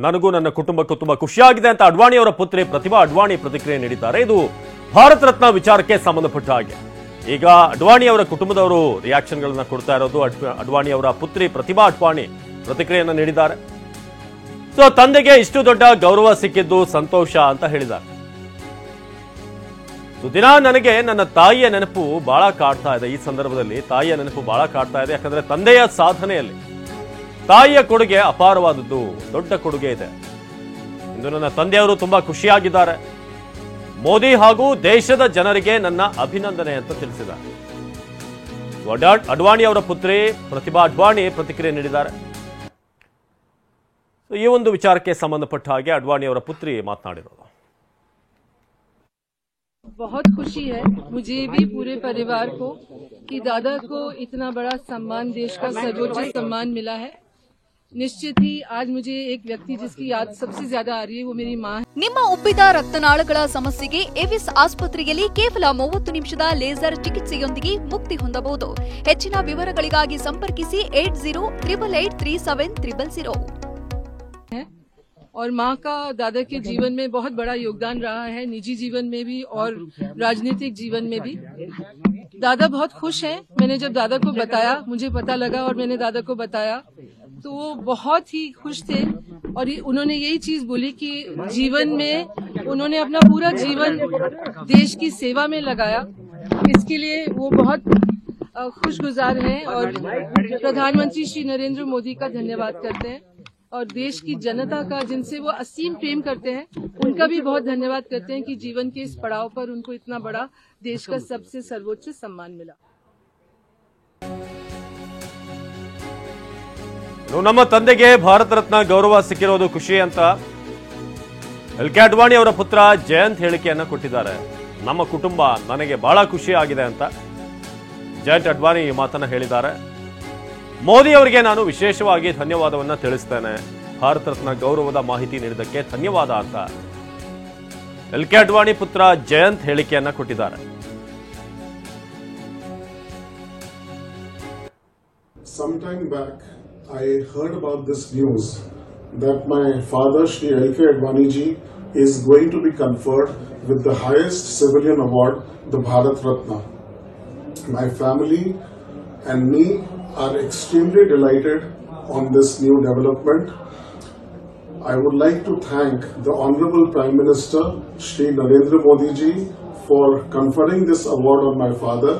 ನನಗೂ ನನ್ನ ಕುಟುಂಬಕ್ಕೂ ತುಂಬಾ ಖುಷಿಯಾಗಿದೆ ಅಂತ ಅಡ್ವಾಣಿ ಅವರ ಪುತ್ರಿ ಪ್ರತಿಭಾ ಅಡ್ವಾಣಿ ಪ್ರತಿಕ್ರಿಯೆ ನೀಡಿದ್ದಾರೆ. ಇದು ಭಾರತ ರತ್ನ ವಿಚಾರಕ್ಕೆ ಸಂಬಂಧಪಟ್ಟ ಹಾಗೆ ಈಗ ಅಡ್ವಾಣಿ ಅವರ ಕುಟುಂಬದವರು ರಿಯಾಕ್ಷನ್ಗಳನ್ನ ಕೊಡ್ತಾ ಇರೋದು. ಅಡ್ವಾಣಿ ಅವರ ಪುತ್ರಿ ಪ್ರತಿಭಾ ಅಡ್ವಾಣಿ ಪ್ರತಿಕ್ರಿಯೆಯನ್ನು ನೀಡಿದ್ದಾರೆ. ಸೊ ತಂದೆಗೆ ಇಷ್ಟು ದೊಡ್ಡ ಗೌರವ ಸಿಕ್ಕಿದ್ದು ಸಂತೋಷ ಅಂತ ಹೇಳಿದ್ದಾರೆ. ದಿನ ನನಗೆ ನನ್ನ ತಾಯಿಯ ನೆನಪು ಬಹಳ ಕಾಡ್ತಾ ಇದೆ. ಈ ಸಂದರ್ಭದಲ್ಲಿ ತಾಯಿಯ ನೆನಪು ಬಹಳ ಕಾಡ್ತಾ ಇದೆ. ಯಾಕಂದ್ರೆ ತಂದೆಯ ಸಾಧನೆಯಲ್ಲಿ ತಾಯಿಯ ಕೊಡುಗೆ ಅಪಾರವಾದದ್ದು, ದೊಡ್ಡ ಕೊಡುಗೆ ಇದೆ. ಇಂದು ನನ್ನ ತಂದೆಯವರು ತುಂಬಾ ಖುಷಿಯಾಗಿದ್ದಾರೆ. ಮೋದಿ ಹಾಗೂ ದೇಶದ ಜನರಿಗೆ ನನ್ನ ಅಭಿನಂದನೆ ಅಂತ ತಿಳಿಸಿದ್ದಾರೆ. ಅಡ್ವಾಣಿ ಅವರ ಪುತ್ರಿ ಪ್ರತಿಭಾ ಅಡ್ವಾಣಿ ಪ್ರತಿಕ್ರಿಯೆ ನೀಡಿದ್ದಾರೆ. ಈ ಒಂದು ವಿಚಾರಕ್ಕೆ ಸಂಬಂಧಪಟ್ಟ ಹಾಗೆ ಅಡ್ವಾಣಿ ಅವರ ಪುತ್ರಿ ಮಾತನಾಡಿರೋದು. बहुत खुशी है मुझे भी पूरे परिवार को कि दादा को इतना बड़ा सम्मान, देश का सर्वोच्च सम्मान मिला है. निश्चित ही आज मुझे एक व्यक्ति जिसकी याद सबसे ज्यादा आ रही है वो मेरी माँ है. ನಿಮ್ಮ ಉಬ್ಬಿದ ರಕ್ತನಾಳಗಳ ಸಮಸ್ಯೆಗೆ ಎವಿಸ್ ಆಸ್ಪತ್ರೆಯಲ್ಲಿ ಕೇವಲ 30 ನಿಮಿಷದ ಲೇಸರ್ ಚಿಕಿತ್ಸೆಯೊಂದಿಗೆ ಮುಕ್ತಿ ಹೊಂದಬಹುದು. ಹೆಚ್ಚಿನ ವಿವರಗಳಿಗಾಗಿ ಸಂಪರ್ಕಿಸಿ 8088837300. और माँ का दादा के जीवन में बहुत बड़ा योगदान रहा है, निजी जीवन में भी और राजनीतिक जीवन में भी. दादा बहुत खुश हैं. मैंने जब दादा को बताया, मुझे पता लगा और मैंने दादा को बताया तो वो बहुत ही खुश थे. और उन्होंने यही चीज बोली कि जीवन में उन्होंने अपना पूरा जीवन देश की सेवा में लगाया. इसके लिए वो बहुत खुशगुजार हैं और प्रधानमंत्री श्री नरेंद्र मोदी का धन्यवाद करते हैं और देश की जनता का, जिनसे वो असीम प्रेम करते हैं, उनका भी बहुत धन्यवाद करते हैं कि जीवन के इस पड़ाव पर उनको इतना बड़ा देश का सबसे सर्वोच्च सम्मान मिला. ನಮ್ಮ ತಂದೆಗೆ ಭಾರತ ರತ್ನ ಗೌರವ ಸಿಕ್ಕಿರೋದು ಖುಷಿ ಅಂತ ಎಲ್ ಕೆ ಅಡ್ವಾಣಿ ಅವರ ಪುತ್ರ ಜಯಂತ್ ಹೇಳಿಕೆಯನ್ನ ಕೊಟ್ಟಿದ್ದಾರೆ. ನಮ್ಮ ಕುಟುಂಬ ನನಗೆ ಬಹಳ ಖುಷಿ ಆಗಿದೆ ಅಂತ ಜಯಂತ್ ಅಡ್ವಾಣಿ ಈ ಮಾತನ್ನ ಹೇಳಿದ್ದಾರೆ. ಮೋದಿ ಅವರಿಗೆ ನಾನು ವಿಶೇಷವಾಗಿ ಧನ್ಯವಾದವನ್ನ ತಿಳಿಸ್ತೇನೆ. ಭಾರತ ರತ್ನ ಗೌರವದ ಮಾಹಿತಿ ನೀಡಿದ್ದಕ್ಕೆ ಧನ್ಯವಾದ ಅಂತ ಎಲ್ ಕೆ ಅಡ್ವಾಣಿ ಪುತ್ರ ಜಯಂತ್ ಹೇಳಿಕೆಯನ್ನ ಕೊಟ್ಟಿದ್ದಾರೆ. Sometime back, I heard about this news that my father, Shri L.K. Advani ji, is going to be conferred with the highest civilian award, the Bharat Ratna. My family and me are extremely delighted on this new development. I would like to thank the Honorable Prime Minister, Shri Narendra Modi ji, for conferring this award on my father.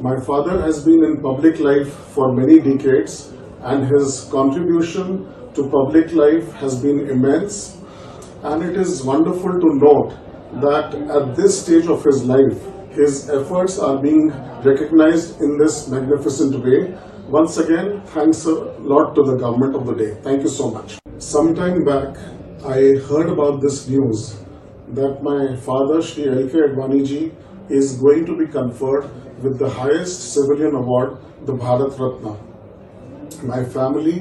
My father has been in public life for many decades and his contribution to public life has been immense. And it is wonderful to note that at this stage of his life, his efforts are being recognized in this magnificent way. Once again, thanks a lot to the government of the day. Thank you so much. Sometime back, I heard about this news that my father, Shri L.K. Advani ji, is going to be conferred with the highest civilian award, the Bharat Ratna. My family